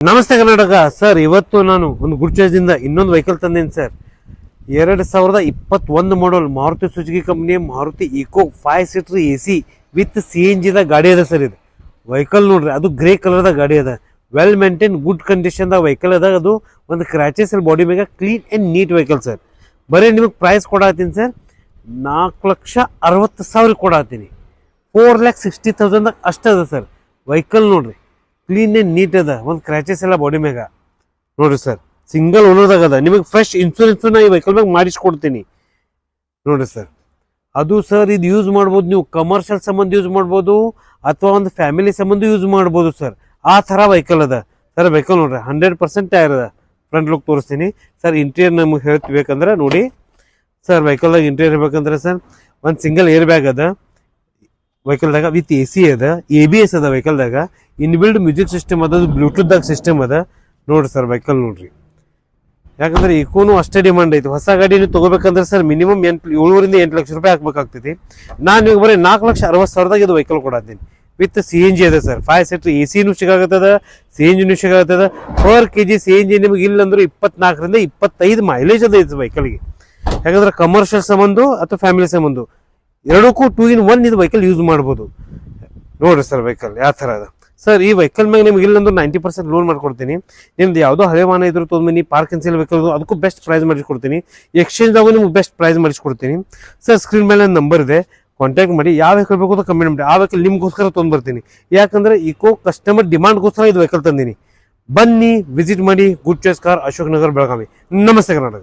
ನಮಸ್ತೆ ಕರ್ನಾಟಕ ಸರ್. ಇವತ್ತು ನಾನು ಒಂದು ಗುಡ್ ಚಾಯ್ಸ್ದಿಂದ ಇನ್ನೊಂದು ವೆಹಿಕಲ್ ತಂದೇನಿ ಸರ್. 2021 ಮಾಡಲ್ ಮಾರುತಿ ಸುಜುಕಿ ಕಂಪ್ನಿಯ Maruti Eeco 5 seater AC with CNG ದ ಗಾಡಿ ಅದ ಸರ್. ಇದು ವೆಹಿಕಲ್ ನೋಡ್ರಿ, ಅದು ಗ್ರೇ ಕಲರ್ದ ಗಾಡಿ ಅದ. Well maintain good condition the vehicle ಅದ. ಅದು ಒಂದು ಕ್ರಾಚಸ್ ಬಾಡಿ ಮೇಲೆ clean and neat vehicle sir. ಬರೀ ನಿಮಗೆ ಪ್ರೈಸ್ ಕೊಡತ್ತೀನಿ ಸರ್, 4,60,000 ಕೊಡತ್ತೀನಿ. 4,60,000 ಅಷ್ಟ ಅದ ಸರ್. ವೆಹಿಕಲ್ ನೋಡ್ರಿ, ಕ್ಲೀನ್ ಅಂಡ್ ನೀಟ್ ಅದ. ಒಂದು ಕ್ರಾಚಸ್ ಎಲ್ಲ ಬಾಡಿ ಮ್ಯಾಗ ನೋಡ್ರಿ ಸರ್. ಸಿಂಗಲ್ ಓನರ್ದಾಗ ಅದ. ನಿಮಗೆ ಫ್ರೆಶ್ ಇನ್ಶೂರೆನ್ಸ್ ನಾ ಈ ವೆಹಿಕಲ್ ಮ್ಯಾಗ ಮಾಡಿಸ್ಕೊಡ್ತೀನಿ ನೋಡ್ರಿ ಸರ್. ಅದು ಸರ್ ಇದು ಯೂಸ್ ಮಾಡ್ಬೋದು, ನೀವು ಕಮರ್ಷಿಯಲ್ ಸಂಬಂಧ ಯೂಸ್ ಮಾಡ್ಬೋದು ಅಥವಾ ಒಂದು ಫ್ಯಾಮಿಲಿ ಸಂಬಂಧ ಯೂಸ್ ಮಾಡ್ಬೋದು ಸರ್. ಆ ಥರ ವೆಹಿಕಲ್ ಅದ ಸರ್. ವೆಹಿಕಲ್ ನೋಡ್ರಿ 100% ಟೈರ್ ಅದ. ಫ್ರಂಟ್ ಲುಕ್ ತೋರಿಸ್ತೀನಿ ಸರ್. ಇಂಟೀರಿಯರ್ ನಮಗೆ ಹೇಳ್ಬೇಕಂದ್ರೆ ನೋಡಿ ಸರ್, ವೆಹಿಕಲ್ದಾಗ ಇಂಟೀರಿಯರ್ ಇರ್ಬೇಕಂದ್ರೆ ಸರ್, ಒಂದು ಸಿಂಗಲ್ ಏರ್ ಬ್ಯಾಗ್ ಅದ ವೆಹಿಕಲ್ದಾಗ ವಿತ್ AC ಅದ. ABS ಅದ ವೆಹಿಕಲ್ದಾಗ. ಇನ್ಬಿಲ್ಡ್ ಮ್ಯೂಸಿಕ್ ಸಿಸ್ಟಮ್ ಅದ, ಬ್ಲೂಟೂತ್ದಾಗ ಸಿಸ್ಟಮ್ ಅದ ನೋಡ್ರಿ ಸರ್. ವೆಹಿಕಲ್ ನೋಡ್ರಿ, ಯಾಕಂದ್ರೆ ಈಕೋನು ಅಷ್ಟೇ ಡಿಮಾಂಡ್ ಐತಿ. ಹೊಸ ಗಾಡಿ ನೀವು ತಗೋಬೇಕಂದ್ರೆ ಸರ್ ಮಿನಿಮಮ್ 7,000 8 ಲಕ್ಷ ರೂಪಾಯಿ ಹಾಕ್ಬೇಕಾಗ್ತೈತಿ. ನಾನು ಈಗ ಬರೀ 4,60,000 ಇದು ವೆಹಿಕಲ್ ಕೊಡತ್ತೀನಿ. ವಿತ್ CNG ಅದ ಸರ್. 5 ಸೀಟರ್ AC ಸಿಗಾಗತ್ತದ, CNG ಸಿಗಾಗತ್ತದ. ಪರ್ kg CNG ನಿಮ್ಗೆ ಇಲ್ಲ ಅಂದ್ರೆ 24 ರಿಂದ 25 ಮೈಲೇಜ್ ಅದ ಇದು ವೆಹಿಕಲ್ಗೆ. ಯಾಕಂದ್ರೆ ಕಮರ್ಷಿಯಲ್ ಸಂಬಂಧ ಅಥವಾ ಫ್ಯಾಮಿಲಿ ಸಂಬಂಧ ಎರಡಕ್ಕೂ 2 in 1 ಇದು ವೆಹಿಕಲ್ ಯೂಸ್ ಮಾಡ್ಬೋದು ನೋಡ್ರಿ ಸರ್. ವೆಹಿಕಲ್ ಯಾವ ಥರ ಅದ ಸರ್. ಈ ವೆಹಿಕಲ್ ಮ್ಯಾಗ ನಿಮ್ಗೆ ಇಲ್ಲಂದ್ರೆ 90% ಲೋನ್ ಮಾಡ್ಕೊಡ್ತೀನಿ. ನಿಮ್ದು ಯಾವುದೋ ಹಳೆ ವಾಹನ ಇದ್ರು ತೊಗೊಂಡ್ಬನ್ನಿ, ಪಾರ್ಕ್ ಆ್ಯಂಡ್ ಸೇಲ್ ವೆಹಿಕಲ್ ಅದಕ್ಕೂ ಬೆಸ್ಟ್ ಪ್ರೈಸ್ ಮಾಡಿಸ್ಕೊಡ್ತೀನಿ. ಎಕ್ಸ್ಚೇಂಜ್ದಾಗೂ ನಿಮ್ಗೆ ಬೆಸ್ಟ್ ಪ್ರೈಸ್ ಮಾಡಿಸ್ಕೊಡ್ತೀನಿ ಸರ್. ಸ್ಕ್ರೀನ್ ಮೇಲೆ ನಂಬರ್ ಇದೆ, ಕಾಂಟ್ಯಾಕ್ಟ್ ಮಾಡಿ. ಯಾವ ವೆಹಿಕಲ್ ಬೇಕು ಅಂತ ಕಮೆಂಟ್ ಮಾಡಿ. ಆ ವೆಹಿಕಲ್ ನಿಮ್ಗೋಸ್ಕರ ತೊಗೊಂಡ್ಬರ್ತೀನಿ. ಯಾಕಂದ್ರೆ ಈಕೋ ಕಸ್ಟಮರ್ ಡಿಮಾಂಡ್ಗೋಸ್ಕರ ಇದು ವೆಹಿಕಲ್ ತಂದೀನಿ. ಬನ್ನಿ, ವಿಸಿಟ್ ಮಾಡಿ. Good choice car, Ashok Nagar, Belagavi. ನಮಸ್ತೆ ಕರ್ನಾಟಕ.